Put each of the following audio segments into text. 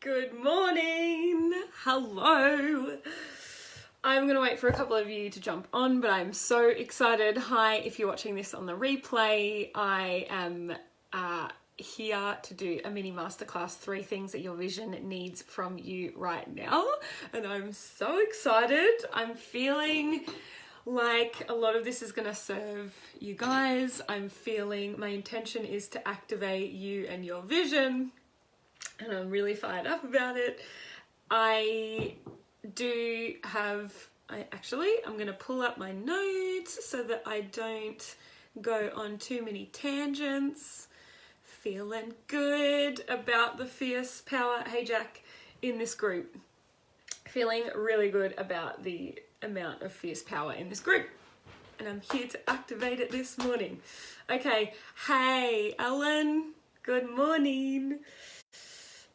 Good morning. Hello. I'm going to wait for a couple of you to jump on, but I'm so excited. Hi, if you're watching this on the replay, I am here to do a mini masterclass, 3 things that your vision needs from you right now. And I'm so excited. I'm feeling like a lot of this is going to serve you guys. I'm feeling my intention is to activate you and your vision. And I'm really fired up about it. I'm going to pull up my notes so that I don't go on too many tangents. Feeling good about the fierce power, hey Jack, in this group. Feeling really good about the amount of fierce power in this group. And I'm here to activate it this morning. Okay, hey Ellen, good morning.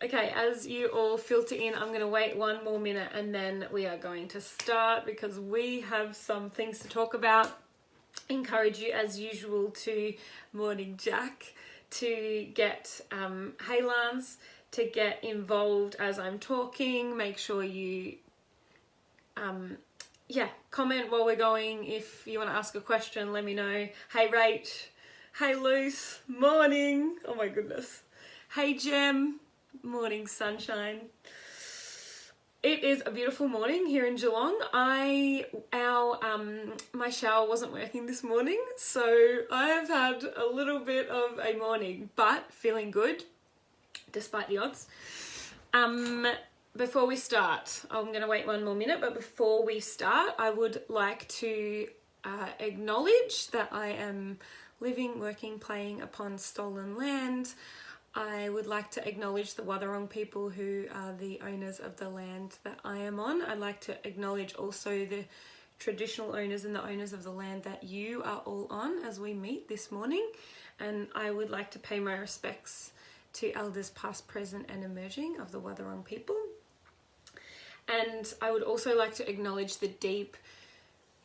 Okay, as you all filter in, I'm going to wait 1 more minute and then we are going to start because we have some things to talk about. Encourage you as usual to, morning Jack, to get, hey Lance, to get involved as I'm talking. Make sure you, comment while we're going. If you want to ask a question, let me know. Hey Rach, hey Luce, morning. Oh my goodness. Hey Jem. Morning sunshine. It is a beautiful morning here in Geelong. My shower wasn't working this morning, so I have had a little bit of a morning, but feeling good despite the odds. Before we start, I'm going to wait 1 more minute, but before we start, I would like to acknowledge that I am living, working, playing upon stolen land. I would like to acknowledge the Wathaurong people who are the owners of the land that I am on. I'd like to acknowledge also the traditional owners and the owners of the land that you are all on as we meet this morning. And I would like to pay my respects to elders past, present and emerging of the Wathaurong people. And I would also like to acknowledge the deep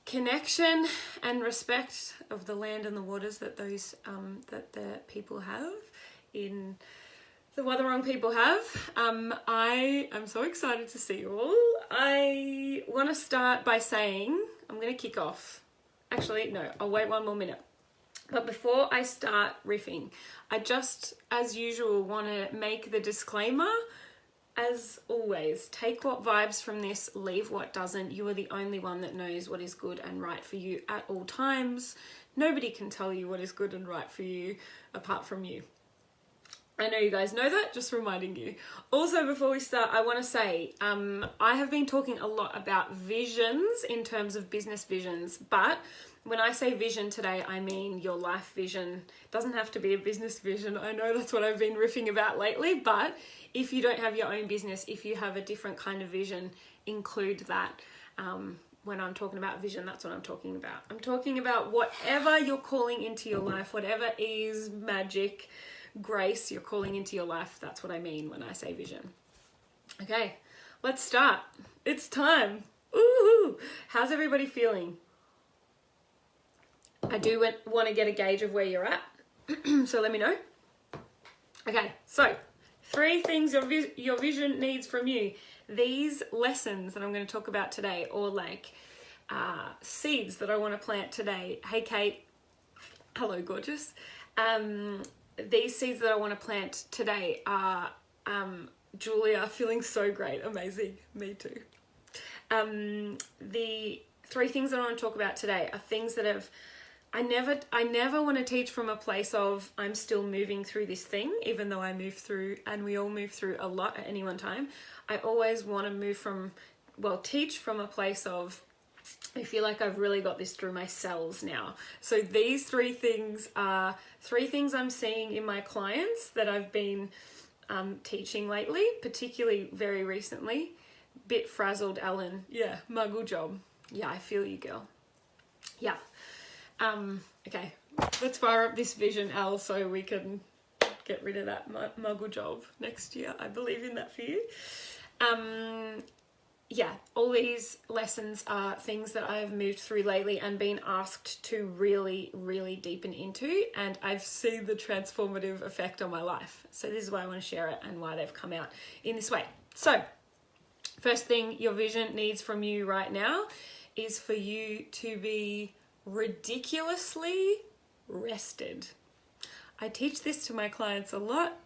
connection and respect of the land and the waters that that the people have. In the Wathaurong people have. I am so excited to see you all. I want to start by saying, I'm going to kick off. Actually, no, I'll wait 1 more minute. But before I start riffing, I just, as usual, want to make the disclaimer. As always, take what vibes from this, leave what doesn't. You are the only one that knows what is good and right for you at all times. Nobody can tell you what is good and right for you apart from you. I know you guys know that, just reminding you. Also, before we start, I want to say, I have been talking a lot about visions in terms of business visions, but when I say vision today, I mean your life vision. It doesn't have to be a business vision. I know that's what I've been riffing about lately, but if you don't have your own business, if you have a different kind of vision, include that. When I'm talking about vision, that's what I'm talking about. I'm talking about whatever you're calling into your life, whatever is magic, grace you're calling into your life. That's what I mean when I say vision. Okay, let's start. It's time. Ooh, how's everybody feeling? I do want to get a gauge of where you're at, so let me know. Okay, so 3 things your vision needs from you. These lessons that I'm going to talk about today, or like seeds that I want to plant today. Hey Kate, hello gorgeous. These seeds that I want to plant today are Julia, feeling so great, amazing, me too. The 3 things that I want to talk about today are things that I never want to teach from a place of I'm still moving through this thing, even though I move through, and we all move through a lot at any one time. I always want to teach from a place of I feel like I've really got this through my cells now. So these 3 things are 3 things I'm seeing in my clients that I've been teaching lately, particularly very recently. Bit frazzled, Ellen. Yeah, muggle job. Yeah, I feel you, girl. Yeah. Okay, let's fire up this vision, Al, so we can get rid of that muggle job next year. I believe in that for you. yeah, all these lessons are things that I've moved through lately and been asked to really, really deepen into, and I've seen the transformative effect on my life. So this is why I want to share it and why they've come out in this way. So first thing your vision needs from you right now is for you to be ridiculously rested. I teach this to my clients a lot.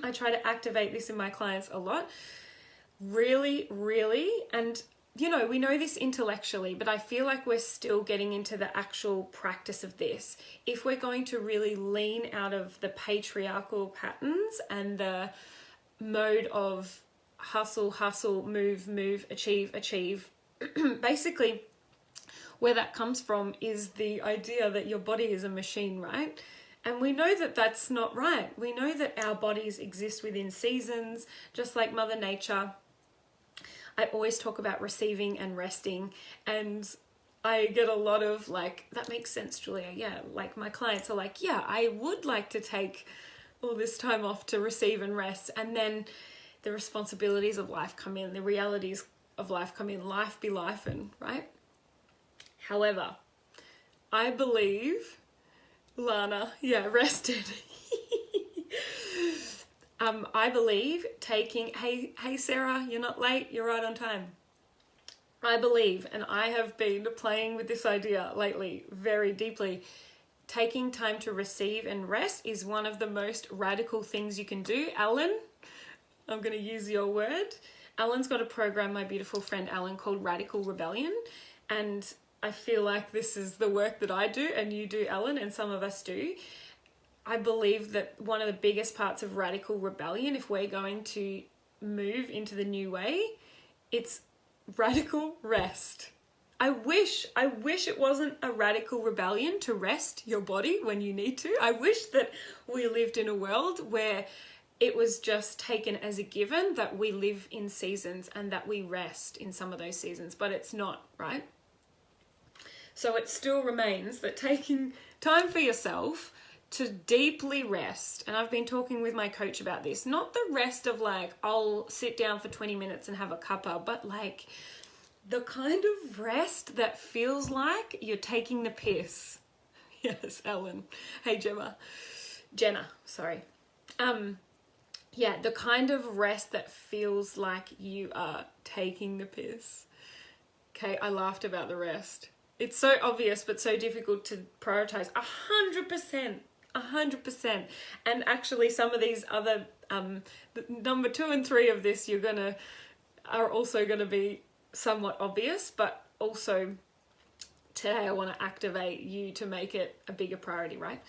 I try to activate this in my clients a lot. Really, really, and you know, we know this intellectually, but I feel like we're still getting into the actual practice of this. If we're going to really lean out of the patriarchal patterns and the mode of hustle, hustle, move, move, achieve, achieve, basically where that comes from is the idea that your body is a machine, right? And we know that that's not right. We know that our bodies exist within seasons, just like Mother Nature. I always talk about receiving and resting, and I get a lot of like, that makes sense, Julia. Yeah, like my clients are like, yeah, I would like to take all this time off to receive and rest. And then the responsibilities of life come in, the realities of life come in, life be life, and right? However, I believe, Lana, yeah, rested. I believe taking, hey Sarah, you're not late, you're right on time. I believe, and I have been playing with this idea lately very deeply, taking time to receive and rest is one of the most radical things you can do. Alan, I'm going to use your word. Alan's got a program, my beautiful friend Alan, called Radical Rebellion, and I feel like this is the work that I do and you do, Alan, and some of us do. I believe that one of the biggest parts of radical rebellion, if we're going to move into the new way, it's radical rest. I wish it wasn't a radical rebellion to rest your body when you need to. I wish that we lived in a world where it was just taken as a given that we live in seasons and that we rest in some of those seasons, but it's not, right? So it still remains that taking time for yourself to deeply rest, and I've been talking with my coach about this, not the rest of like, I'll sit down for 20 minutes and have a cuppa, but like the kind of rest that feels like you're taking the piss. Yes, Ellen. Hey, Jenna, sorry. Yeah, the kind of rest that feels like you are taking the piss. Okay, I laughed about the rest. It's so obvious, but so difficult to prioritize. 100%. 100%. And actually some of these other, number 2 and 3 of this, are also going to be somewhat obvious, but also today I want to activate you to make it a bigger priority, right?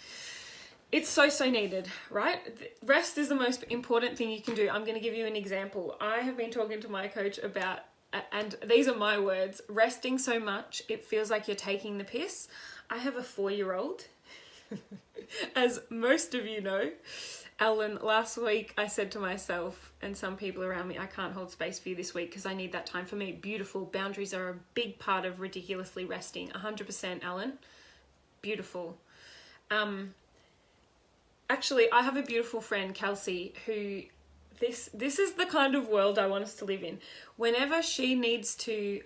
It's so needed, right? Rest is the most important thing you can do. I'm going to give you an example. I have been talking to my coach about, and these are my words, resting so much, it feels like you're taking the piss. I have a 4-year-old. As most of you know, Alan, last week I said to myself and some people around me, I can't hold space for you this week because I need that time for me. Beautiful. Boundaries are a big part of ridiculously resting. 100%, Alan. Beautiful. Actually, I have a beautiful friend, Kelsey, who this is the kind of world I want us to live in. Whenever she needs to,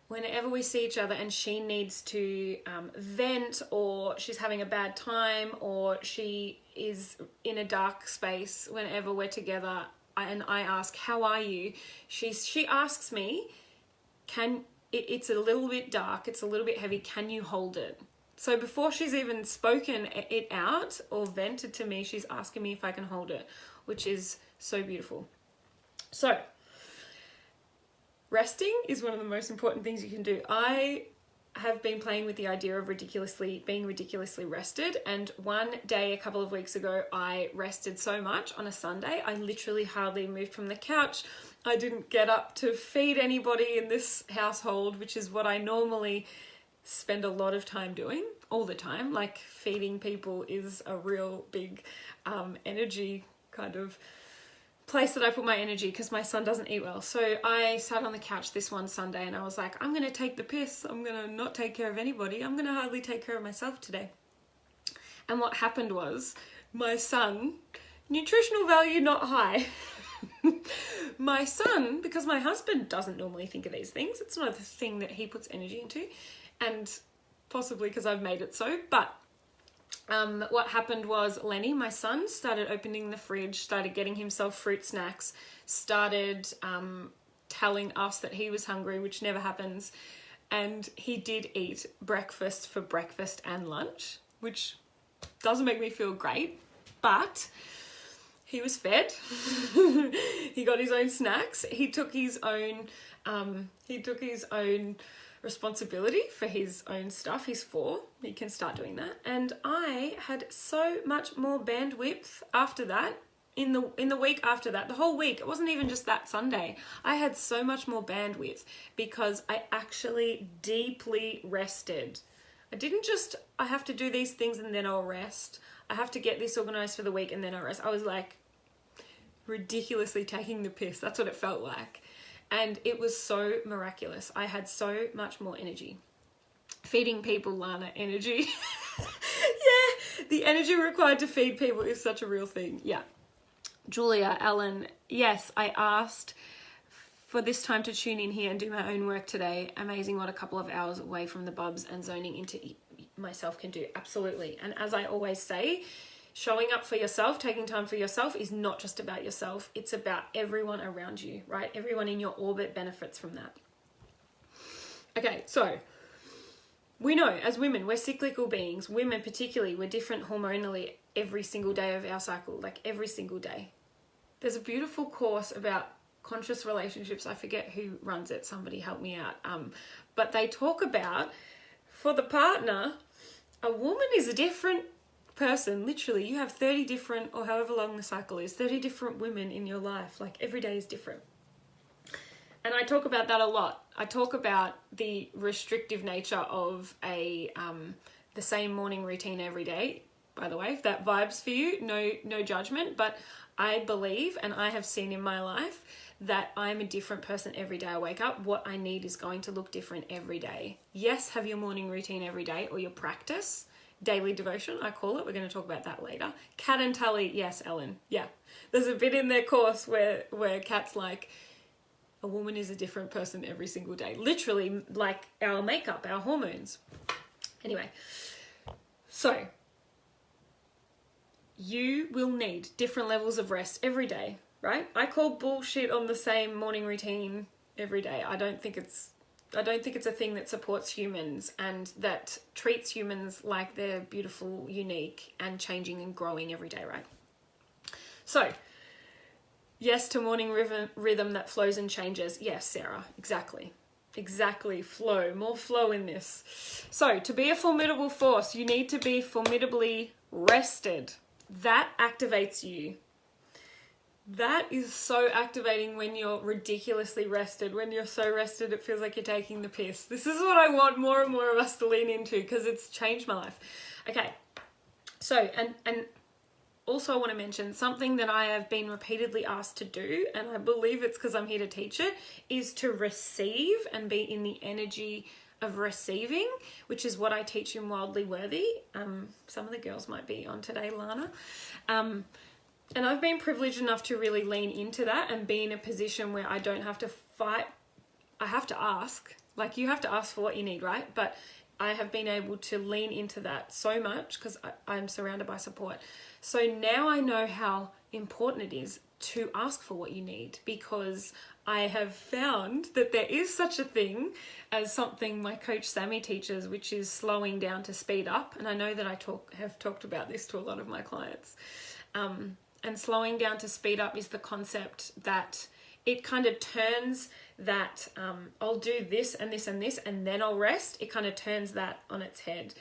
whenever we see each other and she needs to vent, or she's having a bad time, or she is in a dark space, whenever we're together and I ask, how are you? She asks me, it's a little bit dark, it's a little bit heavy, can you hold it? So before she's even spoken it out or vented to me, she's asking me if I can hold it, which is so beautiful. So resting is one of the most important things you can do. I have been playing with the idea of being ridiculously rested, and one day a couple of weeks ago I rested so much on a Sunday. I literally hardly moved from the couch. I didn't get up to feed anybody in this household, which is what I normally spend a lot of time doing all the time. Like feeding people is a real big energy kind of place that I put my energy, because my son doesn't eat well. So I sat on the couch this one Sunday and I was like, I'm going to take the piss. I'm going to not take care of anybody. I'm going to hardly take care of myself today. And what happened was my son, nutritional value not high, my son, because my husband doesn't normally think of these things, it's not a thing that he puts energy into, and possibly because I've made it so, but what happened was Lenny, my son, started opening the fridge, started getting himself fruit snacks, started telling us that he was hungry, which never happens, and he did eat breakfast for breakfast and lunch, which doesn't make me feel great, but he was fed. He got his own snacks. He took his own responsibility for his own stuff. He's 4. He can start doing that. And I had so much more bandwidth after that. In the week after that, the whole week, it wasn't even just that Sunday. I had so much more bandwidth because I actually deeply rested. I have to do these things and then I'll rest. I have to get this organized for the week and then I'll rest. I was like ridiculously taking the piss. That's what it felt like. And it was so miraculous. I had so much more energy. Feeding people, Lana, energy. Yeah, the energy required to feed people is such a real thing. Yeah. Julia, Ellen, yes, I asked for this time to tune in here and do my own work today. Amazing what a couple of hours away from the bubs and zoning into myself can do. Absolutely. And as I always say, showing up for yourself, taking time for yourself is not just about yourself. It's about everyone around you, right? Everyone in your orbit benefits from that. Okay, so we know as women, we're cyclical beings. Women particularly, we're different hormonally every single day of our cycle, like every single day. There's a beautiful course about conscious relationships. I forget who runs it. Somebody help me out. But they talk about, for the partner, a woman is a different person. Literally, you have 30 different, or however long the cycle is, 30 different women in your life. Like every day is different. And I talk about that a lot. I talk about the restrictive nature of the same morning routine every day. By the way, if that vibes for you, no judgment. But I believe, and I have seen in my life, that I'm a different person every day I wake up. What I need is going to look different every day. Yes, have your morning routine every day, or your practice. Daily devotion, I call it. We're going to talk about that later. Kat and Tully, yes, Ellen. Yeah. There's a bit in their course where Kat's like, a woman is a different person every single day. Literally, like our makeup, our hormones. Anyway, so you will need different levels of rest every day, right? I call bullshit on the same morning routine every day. I don't think it's a thing that supports humans and that treats humans like they're beautiful, unique, and changing and growing every day, right? So, yes to morning rhythm that flows and changes. Yes, Sarah, exactly. Exactly, flow, more flow in this. So, to be a formidable force, you need to be formidably rested. That activates you. That is so activating when you're ridiculously rested. When you're so rested, it feels like you're taking the piss. This is what I want more and more of us to lean into because it's changed my life. Okay, so, and also I want to mention something that I have been repeatedly asked to do, and I believe it's because I'm here to teach it, is to receive and be in the energy of receiving, which is what I teach in Wildly Worthy. Some of the girls might be on today, Lana. And I've been privileged enough to really lean into that and be in a position where I don't have to fight. I have to ask. Like, you have to ask for what you need, right? But I have been able to lean into that so much because I'm surrounded by support. So now I know how important it is to ask for what you need, because I have found that there is such a thing as something my coach Sammy teaches, which is slowing down to speed up. And I know that I have talked about this to a lot of my clients. And slowing down to speed up is the concept that it kind of turns that I'll do this and this and this and then I'll rest. It kind of turns that on its head.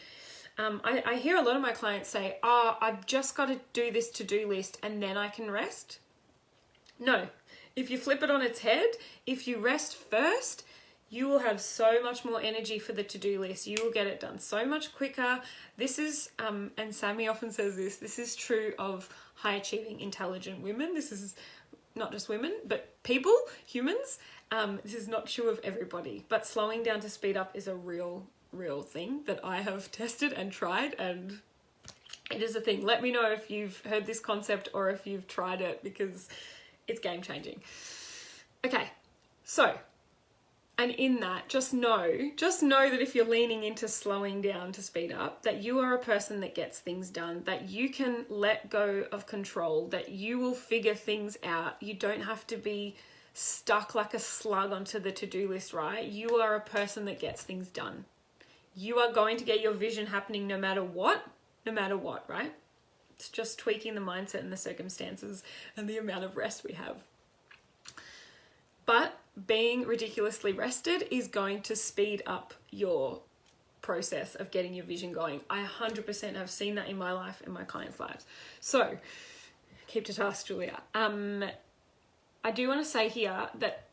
I hear a lot of my clients say, I've just got to do this to-do list and then I can rest. No, if you flip it on its head, if you rest first, you will have so much more energy for the to-do list. You will get it done so much quicker. This is, and Sammy often says this is true of high-achieving, intelligent women. This is not just women, but people, humans. This is not true of everybody. But slowing down to speed up is a real thing that I have tested and tried, and it is a thing. Let me know if you've heard this concept or if you've tried it, because it's game-changing. Okay, so, and in that, just know that if you're leaning into slowing down to speed up, that you are a person that gets things done, that you can let go of control, that you will figure things out. You don't have to be stuck like a slug onto the to-do list, right? You are a person that gets things done. You are going to get your vision happening no matter what, right? It's just tweaking the mindset and the circumstances and the amount of rest we have. But being ridiculously rested is going to speed up your process of getting your vision going. I 100% have seen that in my life and my clients' lives. So, keep to task, Julia. I do want to say here that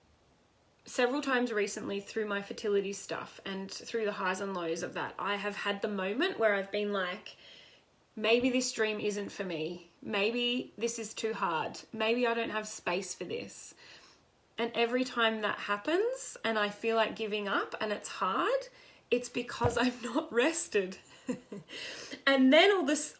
several times recently through my fertility stuff and through the highs and lows of that, I have had the moment where I've been like, maybe this dream isn't for me. Maybe this is too hard. Maybe I don't have space for this. And every time that happens and I feel like giving up and it's hard, it's because I'm not rested. And then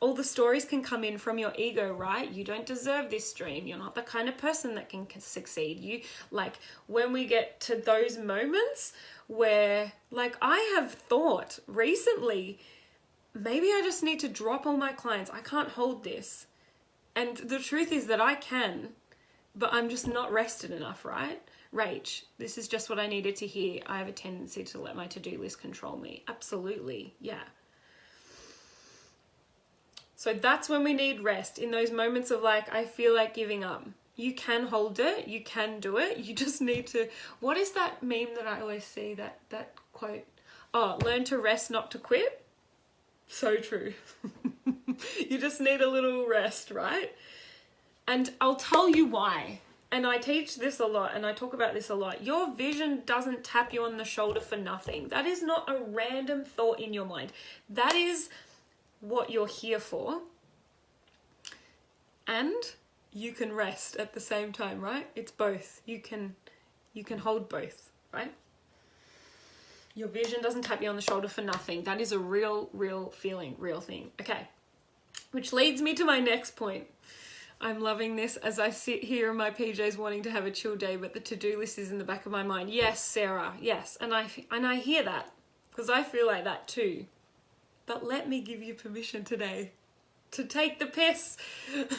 all the stories can come in from your ego, right? You don't deserve this dream. You're not the kind of person that can succeed. You, like, when we get to those moments where, like, I have thought recently, maybe I just need to drop all my clients. I can't hold this. And the truth is that I can, but I'm just not rested enough, right? Rach, this is just what I needed to hear. I have a tendency to let my to-do list control me. Absolutely, yeah. So that's when we need rest, in those moments of like, I feel like giving up. You can hold it, you can do it. You just need to, what is that meme that I always see, that quote? Oh, learn to rest, not to quit. So true. You just need a little rest, right? And I'll tell you why. And I teach this a lot and I talk about this a lot. Your vision doesn't tap you on the shoulder for nothing. That is not a random thought in your mind. That is what you're here for. And you can rest at the same time, right? It's both. You can hold both, right? Your vision doesn't tap you on the shoulder for nothing. That is a real feeling, real thing. Okay. Which leads me to my next point. I'm loving this as I sit here in my PJs wanting to have a chill day, but the to-do list is in the back of my mind. Yes, Sarah, yes. And I hear that because I feel like that too. But let me give you permission today to take the piss. It's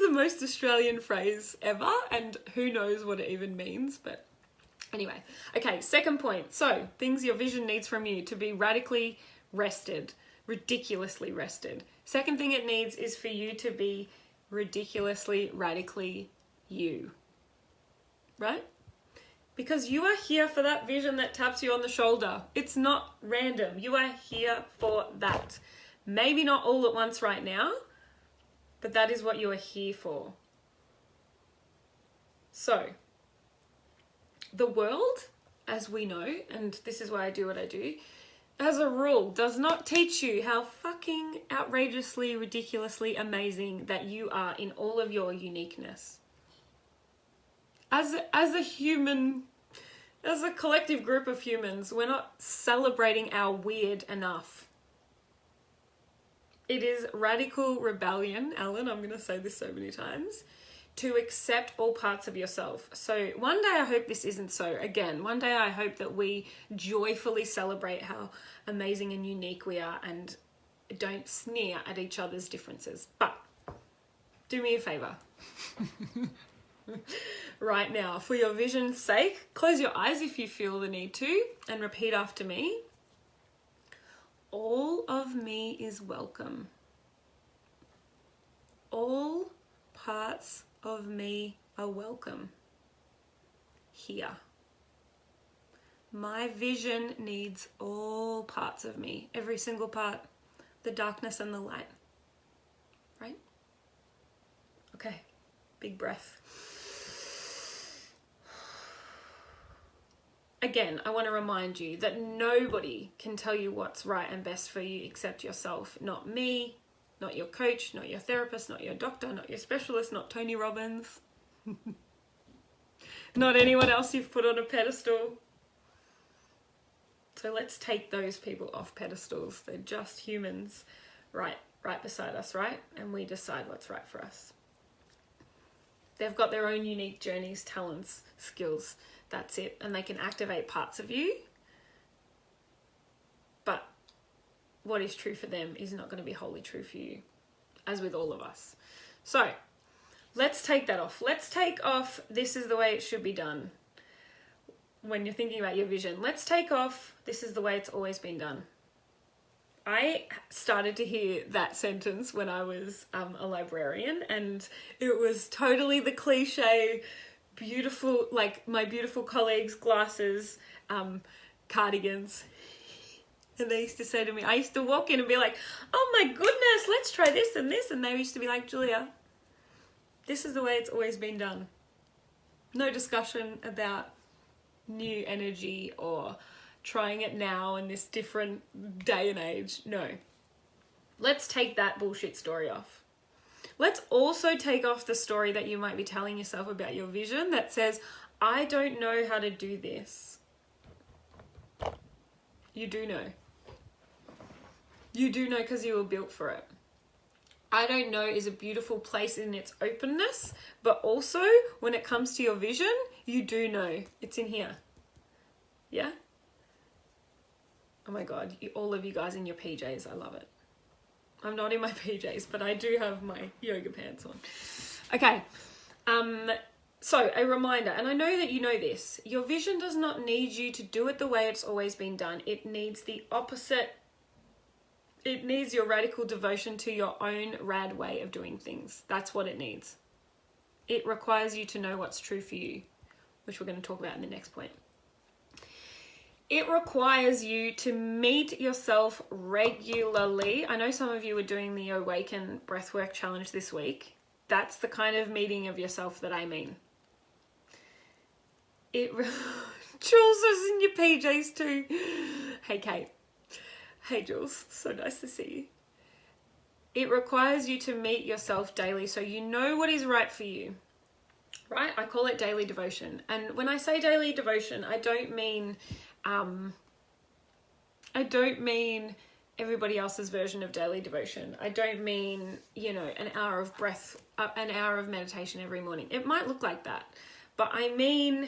the most Australian phrase ever, and who knows what it even means, but anyway. Okay, second point. So, things your vision needs from you to be radically rested, ridiculously rested. Second thing it needs is for you to be ridiculously, radically you. Right? Because you are here for that vision that taps you on the shoulder. It's not random. You are here for that. Maybe not all at once right now, but that is what you are here for. So, the world, as we know, and this is why I do what I do, as a rule, does not teach you how fucking outrageously, ridiculously amazing that you are in all of your uniqueness. As a human, as a collective group of humans, we're not celebrating our weird enough. It is radical rebellion, Alan, I'm going to say this so many times, to accept all parts of yourself. So one day I hope this isn't so. Again, one day I hope that we joyfully celebrate how amazing and unique we are and don't sneer at each other's differences. But do me a favor. Right now, for your vision's sake, close your eyes if you feel the need to and repeat after me. All of me is welcome. All parts of me are welcome here. My vision needs all parts of me, every single part, the darkness and the light. Right? Okay, big breath. Again, I want to remind you that nobody can tell you what's right and best for you except yourself. Not me, not your coach, not your therapist, not your doctor, not your specialist, not Tony Robbins. Not anyone else you've put on a pedestal. So let's take those people off pedestals. They're just humans right beside us, right? And we decide what's right for us. They've got their own unique journeys, talents, skills. That's it. And they can activate parts of you. But what is true for them is not going to be wholly true for you, as with all of us. So let's take that off. Let's take off, this is the way it should be done. When you're thinking about your vision, let's take off, this is the way it's always been done. I started to hear that sentence when I was a librarian, and it was totally the cliche, beautiful, like my beautiful colleagues' glasses, cardigans. And they used to say to me, I used to walk in and be like, oh my goodness, let's try this and this. And they used to be like, Julia, this is the way it's always been done. No discussion about new energy or trying it now in this different day and age. No. Let's take that bullshit story off. Let's also take off the story that you might be telling yourself about your vision that says, I don't know how to do this. You do know. You do know because you were built for it. I don't know is a beautiful place in its openness, but also when it comes to your vision, you do know. It's in here. Yeah? Oh my God, all of you guys in your PJs, I love it. I'm not in my PJs, but I do have my yoga pants on. Okay, so a reminder, and I know that you know this, your vision does not need you to do it the way it's always been done. It needs the opposite. It needs your radical devotion to your own rad way of doing things. That's what it needs. It requires you to know what's true for you, which we're going to talk about in the next point. It requires you to meet yourself regularly. I know some of you are doing the Awaken Breathwork Challenge this week. That's the kind of meeting of yourself that I mean. Jules is in your PJs too. Hey, Kate. Hey, Jules. So nice to see you. It requires you to meet yourself daily so you know what is right for you. Right? I call it daily devotion. And when I say daily devotion, I don't mean everybody else's version of daily devotion. I don't mean, an hour of breath, an hour of meditation every morning. It might look like that, but I mean,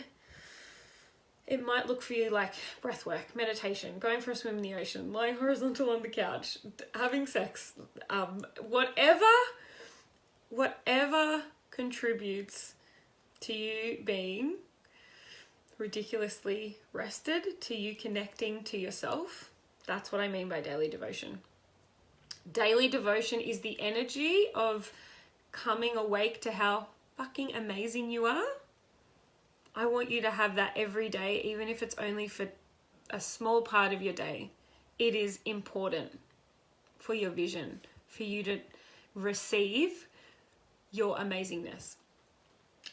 it might look for you like breath work, meditation, going for a swim in the ocean, lying horizontal on the couch, having sex, whatever contributes to you being ridiculously rested, to you connecting to yourself. That's what I mean by daily devotion. Daily devotion is the energy of coming awake to how fucking amazing you are. I want you to have that every day, even if it's only for a small part of your day. It is important for your vision, for you to receive your amazingness.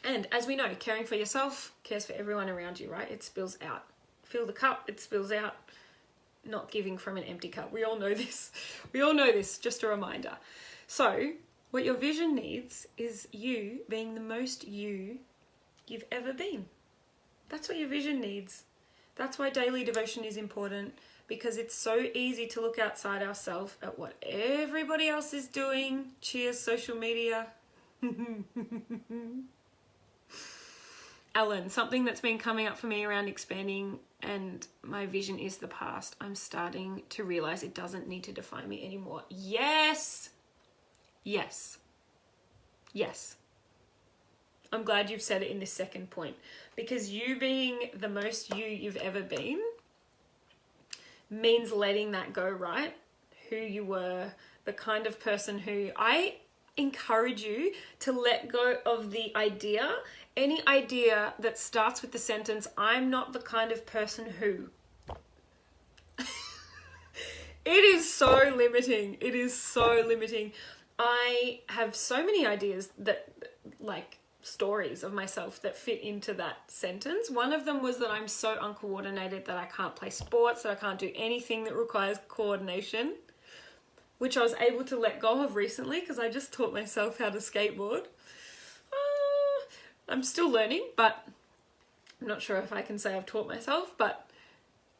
And as we know, caring for yourself cares for everyone around you, right? It spills out. Fill the cup, it spills out. Not giving from an empty cup. We all know this. We all know this, just a reminder. So, what your vision needs is you being the most you've ever been. That's what your vision needs. That's why daily devotion is important, because it's so easy to look outside ourselves at what everybody else is doing. Cheers, social media. Ellen, something that's been coming up for me around expanding and my vision is the past. I'm starting to realize it doesn't need to define me anymore. Yes. Yes. Yes. I'm glad you've said it in this second point, because you being the most you've ever been means letting that go, right? Who you were, the kind of person who I encourage you to let go of the idea, any idea that starts with the sentence, I'm not the kind of person who. It is so limiting. It is so limiting. I have so many ideas that, like, stories of myself that fit into that sentence. One of them was that I'm so uncoordinated that I can't play sports, that I can't do anything that requires coordination, which I was able to let go of recently because I just taught myself how to skateboard. I'm still learning, but I'm not sure if I can say I've taught myself, but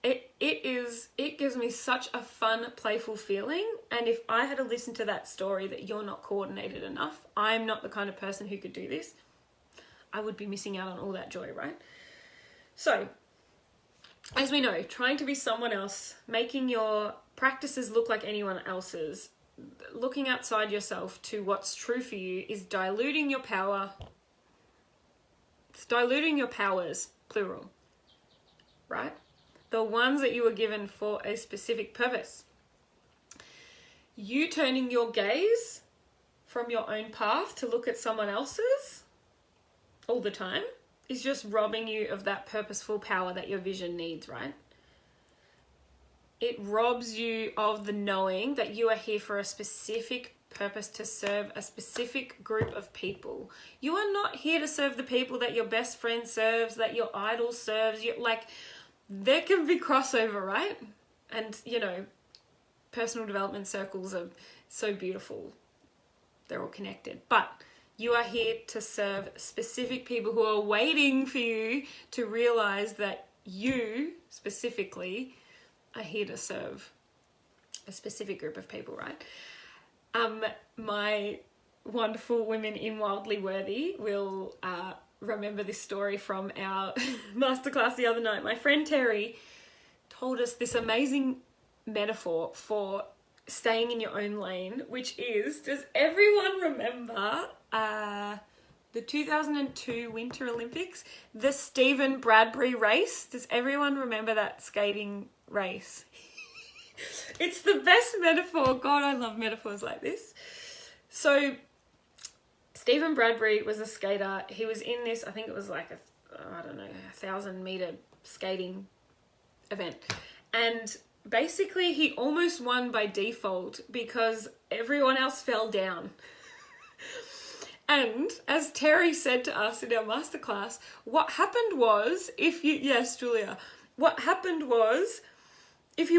it gives me such a fun, playful feeling. And if I had to listen to that story that you're not coordinated enough, I'm not the kind of person who could do this, I would be missing out on all that joy, right? So, as we know, trying to be someone else, making your practices look like anyone else's, looking outside yourself to what's true for you is diluting your power. It's diluting your powers, plural, right? The ones that you were given for a specific purpose. You turning your gaze from your own path to look at someone else's all the time is just robbing you of that purposeful power that your vision needs, right? It robs you of the knowing that you are here for a specific purpose, to serve a specific group of people. You are not here to serve the people that your best friend serves, that your idol serves. There can be crossover, right? And, personal development circles are so beautiful. They're all connected. But you are here to serve specific people who are waiting for you to realize that you, specifically, are here to serve a specific group of people, right? My wonderful women in Wildly Worthy will remember this story from our masterclass the other night. My friend Terry told us this amazing metaphor for staying in your own lane, which is, does everyone remember the 2002 Winter Olympics, the Stephen Bradbury race? Does everyone remember that skating race? It's the best metaphor. God, I love metaphors like this. So Stephen Bradbury was a skater. He was in this, I think it was like 1,000-meter skating event. And basically he almost won by default because everyone else fell down. And as Terry said to us in our masterclass, what happened was, if you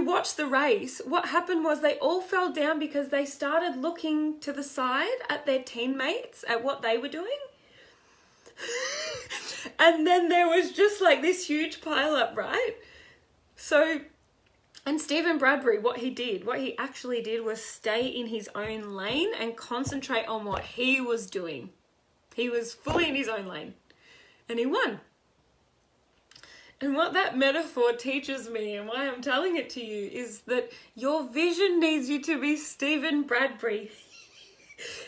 watch the race, what happened was they all fell down because they started looking to the side at their teammates, at what they were doing. And then there was just like this huge pile up, right? So, and Stephen Bradbury, what he actually did was stay in his own lane and concentrate on what he was doing. He was fully in his own lane and he won. And what that metaphor teaches me, and why I'm telling it to you, is that your vision needs you to be Stephen Bradbury.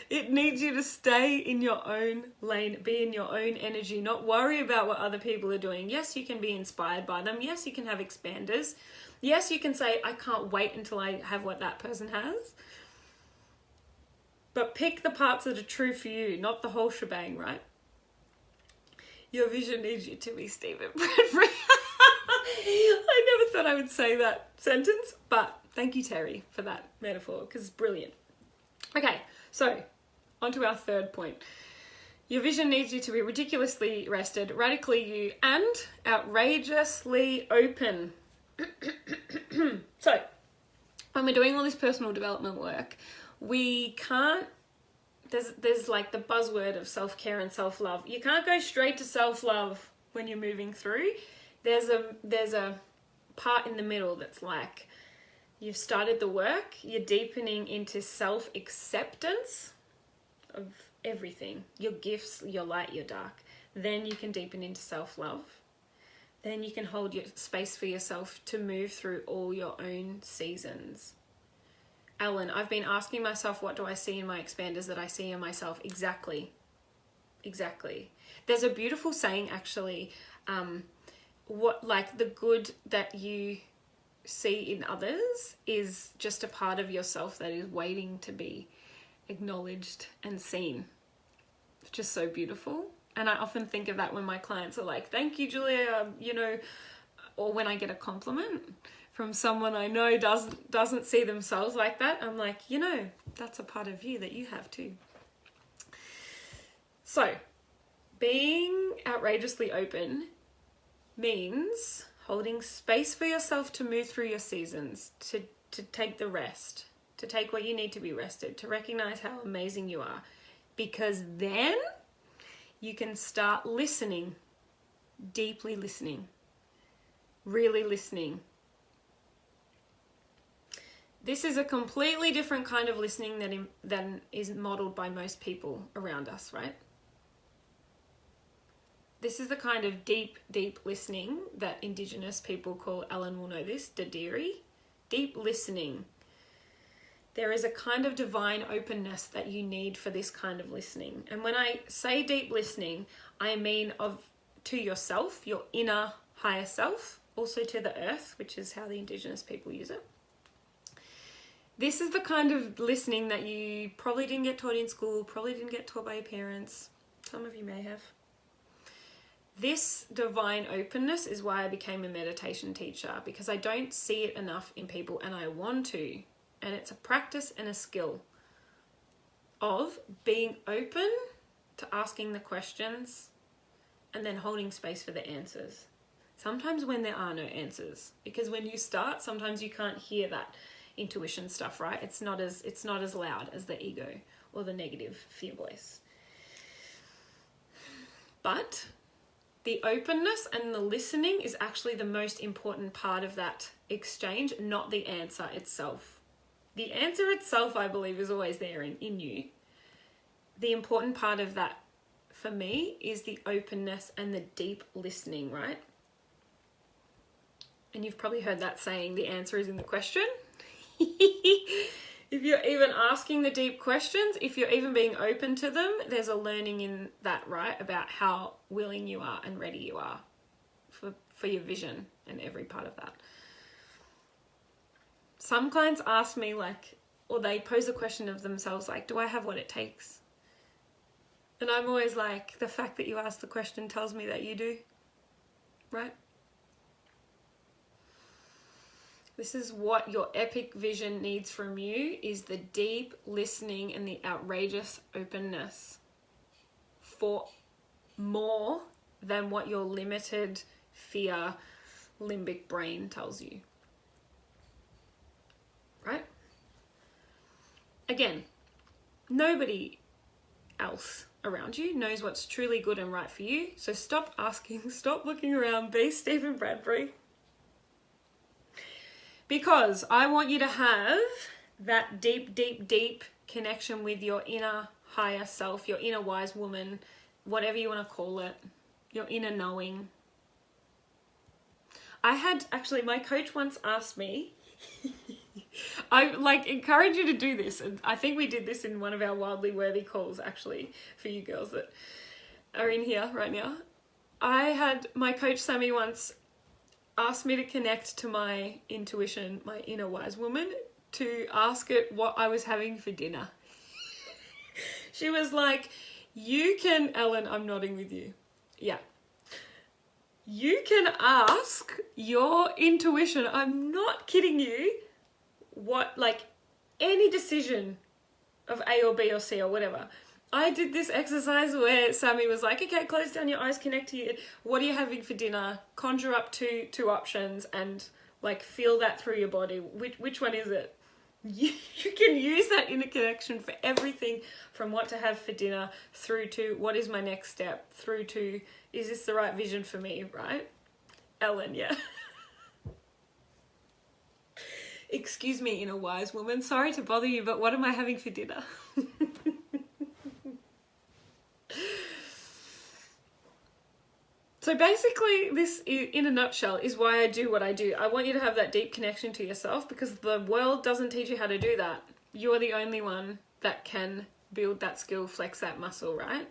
It needs you to stay in your own lane, be in your own energy, not worry about what other people are doing. Yes, you can be inspired by them. Yes, you can have expanders. Yes, you can say, I can't wait until I have what that person has. But pick the parts that are true for you, not the whole shebang, right? Your vision needs you to be Stephen Bradbury. I never thought I would say that sentence, but thank you, Terry, for that metaphor, because it's brilliant. Okay, so on to our third point. Your vision needs you to be ridiculously rested, radically you, and outrageously open. So, when we're doing all this personal development work, we can't, there's like the buzzword of self-care and self-love. You can't go straight to self-love when you're moving through. There's a part in the middle that's like, you've started the work, you're deepening into self-acceptance of everything, your gifts, your light, your dark. Then you can deepen into self-love. Then you can hold your space for yourself to move through all your own seasons. Ellen, I've been asking myself, what do I see in my expanders that I see in myself? Exactly. There's a beautiful saying, actually, the good that you see in others is just a part of yourself that is waiting to be acknowledged and seen. It's just so beautiful. And I often think of that when my clients are like, thank you, Julia, or when I get a compliment from someone I know doesn't see themselves like that. I'm like, that's a part of you that you have too. So, being outrageously open means holding space for yourself to move through your seasons, to take the rest, to take what you need to be rested, to recognize how amazing you are. Because then you can start listening, deeply listening, really listening. This is a completely different kind of listening than is modeled by most people around us, right? This is the kind of deep, deep listening that Indigenous people call, Ellen will know this, Dadiri. Deep listening. There is a kind of divine openness that you need for this kind of listening. And when I say deep listening, I mean to yourself, your inner higher self, also to the earth, which is how the Indigenous people use it. This is the kind of listening that you probably didn't get taught in school, probably didn't get taught by your parents. Some of you may have. This divine openness is why I became a meditation teacher, because I don't see it enough in people, and I want to. And it's a practice and a skill of being open to asking the questions and then holding space for the answers. Sometimes when there are no answers, because when you start, sometimes you can't hear that intuition stuff, right? It's not as loud as the ego or the negative fear voice. But the openness and the listening is actually the most important part of that exchange, not the answer itself. The answer itself, I believe, is always there in you. The important part of that, for me, is the openness and the deep listening, right? And you've probably heard that saying, the answer is in the question. If you're even asking the deep questions, if you're even being open to them, there's a learning in that, right? About how willing you are and ready you are for your vision and every part of that. Some clients ask me or they pose a question of themselves like, do I have what it takes? And I'm always like, the fact that you asked the question tells me that you do, right? This is what your epic vision needs from you, is the deep listening and the outrageous openness for more than what your limited fear limbic brain tells you. Right? Again, nobody else around you knows what's truly good and right for you. So stop asking, stop looking around, be Stephen Bradbury. Because I want you to have that deep, deep, deep connection with your inner higher self, your inner wise woman, whatever you want to call it, your inner knowing. My coach once asked me, I encourage you to do this. And I think we did this in one of our Wildly Worthy calls, actually, for you girls that are in here right now. My coach Sammy once asked me to connect to my intuition, my inner wise woman, to ask it what I was having for dinner. She was like, Ellen, I'm nodding with you. Yeah. You can ask your intuition, I'm not kidding you, any decision of A or B or C or whatever. I did this exercise where Sammy was like, okay, close down your eyes, connect to you. What are you having for dinner? Conjure up two options and feel that through your body. Which one is it? You can use that inner connection for everything, from what to have for dinner through to what is my next step, through to is this the right vision for me, right? Ellen, yeah. Excuse me, inner wise woman. Sorry to bother you, but what am I having for dinner? So basically, this, in a nutshell, is why I do what I do. I want you to have that deep connection to yourself, because the world doesn't teach you how to do that. You're the only one that can build that skill, flex that muscle, right?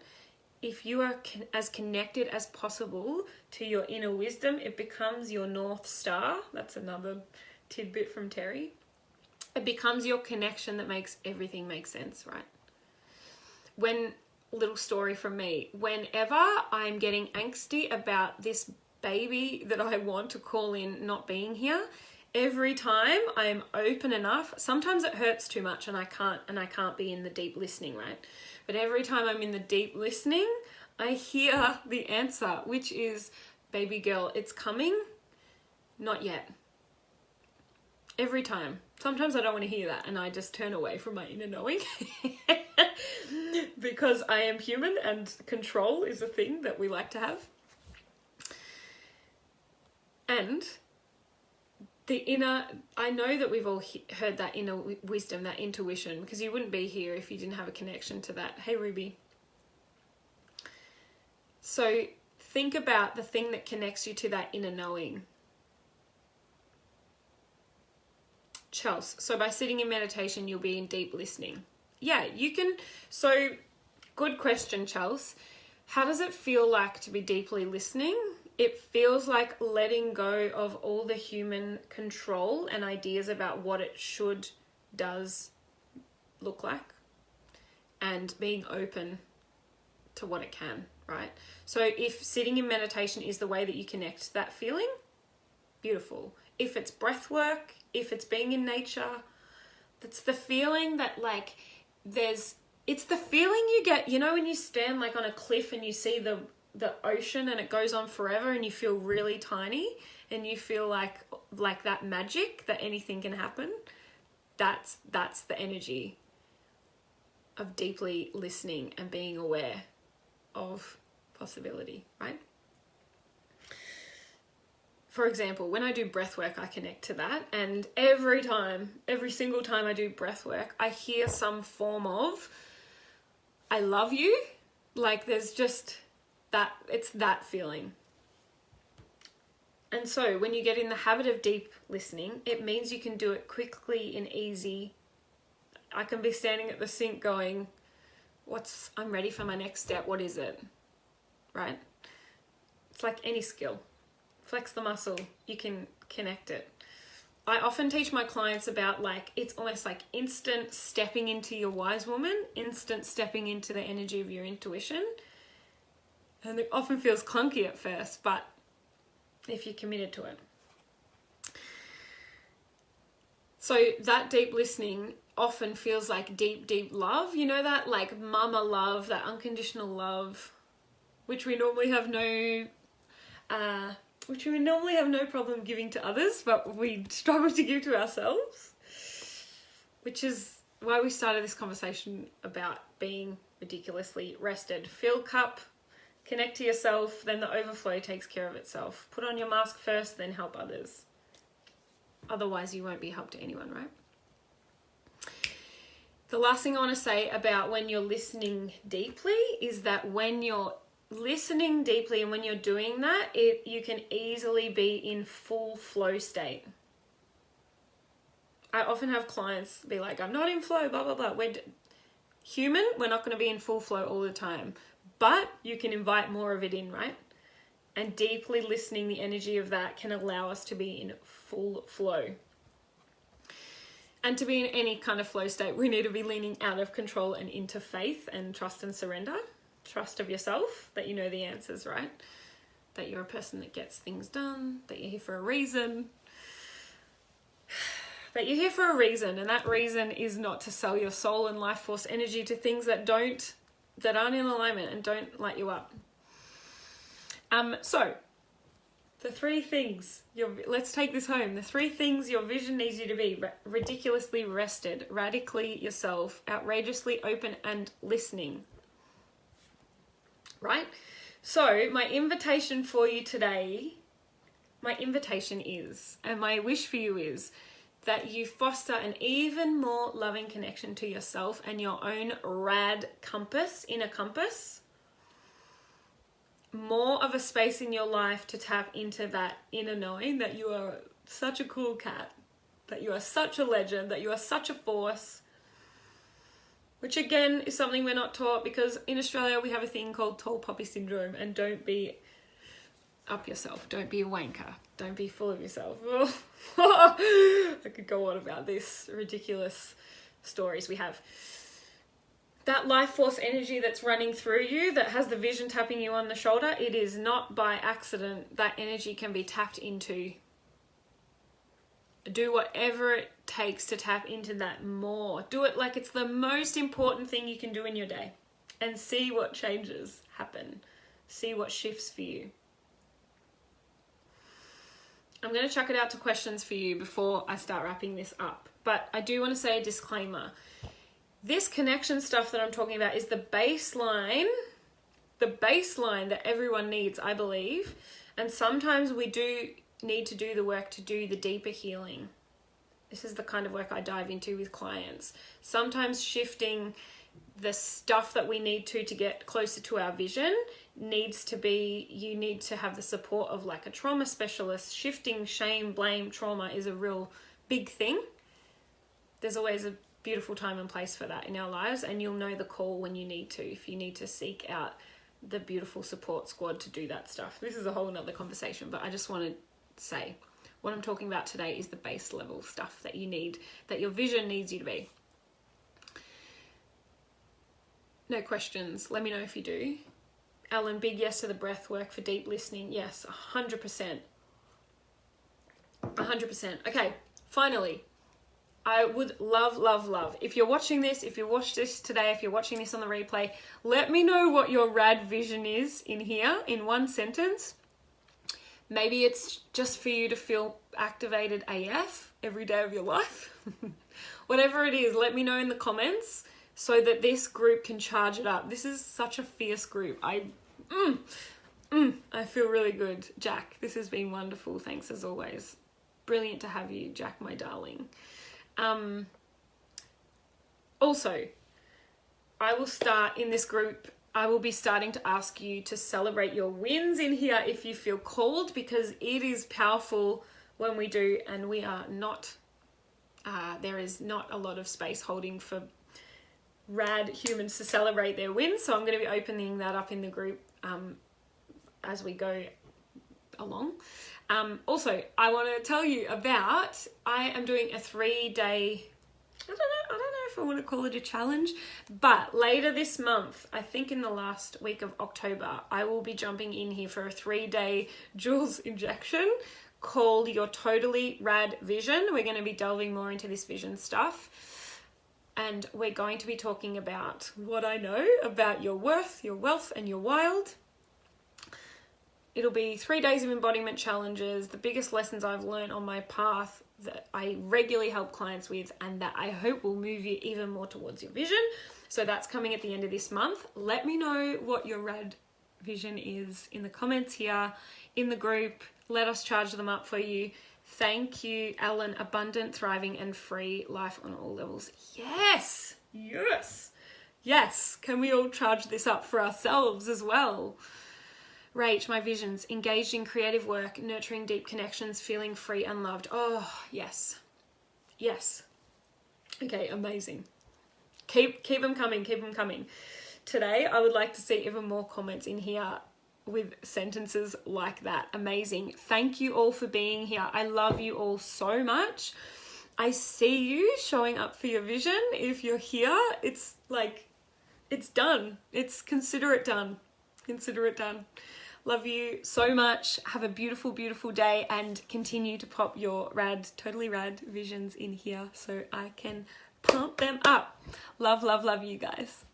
If you are as connected as possible to your inner wisdom, it becomes your North Star. That's another tidbit from Terry. It becomes your connection that makes everything make sense, right? Little story from me. Whenever I'm getting angsty about this baby that I want to call in not being here, every time I'm open enough, sometimes it hurts too much and I can't be in the deep listening, right? But every time I'm in the deep listening, I hear the answer, which is, baby girl, it's coming, not yet. Every time. Sometimes I don't want to hear that and I just turn away from my inner knowing because I am human and control is a thing that we like to have. And I know that we've all heard that inner wisdom, that intuition, because you wouldn't be here if you didn't have a connection to that. Hey, Ruby. So think about the thing that connects you to that inner knowing. Chels, so by sitting in meditation, you'll be in deep listening. Yeah, you can. So, good question, Chels. How does it feel like to be deeply listening? It feels like letting go of all the human control and ideas about what it should, does look like, and being open to what it can, right? So if sitting in meditation is the way that you connect to that feeling, beautiful. If it's breath work, if it's being in nature, that's the feeling that like it's the feeling you get, you know, when you stand like on a cliff and you see the ocean and it goes on forever and you feel really tiny and you feel like that magic that anything can happen. That's the energy of deeply listening and being aware of possibility, right? For example, when I do breath work, I connect to that, and every single time I do breath work, I hear some form of I love you. Like there's just that, it's that feeling. And so when you get in the habit of deep listening, it means you can do it quickly and easy. I can be standing at the sink going, I'm ready for my next step. What is it? Right? It's like any skill. Flex the muscle, you can connect it. I often teach my clients about like, it's almost like instant stepping into your wise woman, instant stepping into the energy of your intuition. And it often feels clunky at first, but if you're committed to it. So that deep listening often feels like deep, deep love. You know, that like mama love, that unconditional love, which we normally have no problem giving to others, but we struggle to give to ourselves, which is why we started this conversation about being ridiculously rested. Fill cup, connect to yourself, then the overflow takes care of itself. Put on your mask first, then help others. Otherwise, you won't be help to anyone, right? The last thing I want to say about when you're listening deeply is that when you're listening deeply and when you're doing that, you can easily be in full flow state. I often have clients be like, I'm not in flow, blah, blah, blah. We're human, we're not going to be in full flow all the time, but you can invite more of it in, right? And deeply listening, the energy of that can allow us to be in full flow. And to be in any kind of flow state, we need to be leaning out of control and into faith and trust and surrender. Trust of yourself, that you know the answers, right? That you're a person that gets things done, that you're here for a reason. That you're here for a reason, and that reason is not to sell your soul and life force energy to things that aren't in alignment and don't light you up. So the 3 things, let's take this home. The 3 things your vision needs you to be: ridiculously rested, radically yourself, outrageously open and listening. Right? So my invitation for you today, my invitation is, and my wish for you is, that you foster an even more loving connection to yourself and your own rad compass, inner compass. More of a space in your life to tap into that inner knowing that you are such a cool cat, that you are such a legend, that you are such a force. Which again is something we're not taught, because in Australia we have a thing called tall poppy syndrome, and don't be up yourself. Don't be a wanker. Don't be full of yourself. I could go on about this ridiculous stories we have. That life force energy that's running through you, that has the vision tapping you on the shoulder, it is not by accident. That energy can be tapped into. Do whatever it takes to tap into that more. Do it like it's the most important thing you can do in your day, and see what changes happen. See what shifts for you. I'm going to chuck it out to questions for you before I start wrapping this up. But I do want to say a disclaimer. This connection stuff that I'm talking about is the baseline that everyone needs, I believe. And sometimes we do need to do the work to do the deeper healing. This is the kind of work I dive into with clients. Sometimes shifting the stuff that we need to get closer to our vision needs to be, you need to have the support of like a trauma specialist. Shifting shame, blame, trauma is a real big thing. There's always a beautiful time and place for that in our lives, and you'll know the call when you need to, if you need to seek out the beautiful support squad to do that stuff. This is a whole nother conversation, but I just want to say what I'm talking about today is the base level stuff that you need, that your vision needs you to be. No questions. Let me know if you do. Ellen, big yes to the breath work for deep listening. Yes, 100%. 100%. Okay, finally, I would love, if you're watching this, if you watched this today, if you're watching this on the replay, let me know what your rad vision is in here in one sentence. Maybe it's just for you to feel activated AF every day of your life. Whatever it is, let me know in the comments so that this group can charge it up. This is such a fierce group. I feel really good. Jack, this has been wonderful. Thanks as always. Brilliant to have you, Jack, my darling. Also, I will start in this group. I will be starting to ask you to celebrate your wins in here if you feel called, because it is powerful when we do, and we are not, there is not a lot of space holding for rad humans to celebrate their wins. So I'm going to be opening that up in the group as we go along. Also, I want to tell you about, I am doing a 3-day, I don't know if I want to call it a challenge, but later this month, I think in the last week of October, I will be jumping in here for a 3-day Jules injection called Your Totally Rad Vision. We're going to be delving more into this vision stuff. And we're going to be talking about what I know about your worth, your wealth, and your wild. It'll be 3 days of embodiment challenges, the biggest lessons I've learned on my path that I regularly help clients with, and that I hope will move you even more towards your vision. So that's coming at the end of this month. Let me know what your rad vision is in the comments here, in the group. Let us charge them up for you. Thank you, Ellen. Abundant, thriving, and free life on all levels. Yes, yes, yes. Can we all charge this up for ourselves as well? Rach, my visions, engaged in creative work, nurturing deep connections, feeling free and loved. Oh, yes. Yes. Okay, amazing. Keep them coming, keep them coming. Today, I would like to see even more comments in here with sentences like that. Amazing. Thank you all for being here. I love you all so much. I see you showing up for your vision. If you're here, it's like, it's done. Consider it done. Consider it done. Love you so much. Have a beautiful, beautiful day, and continue to pop your rad, totally rad visions in here so I can pump them up. Love, love, love you guys.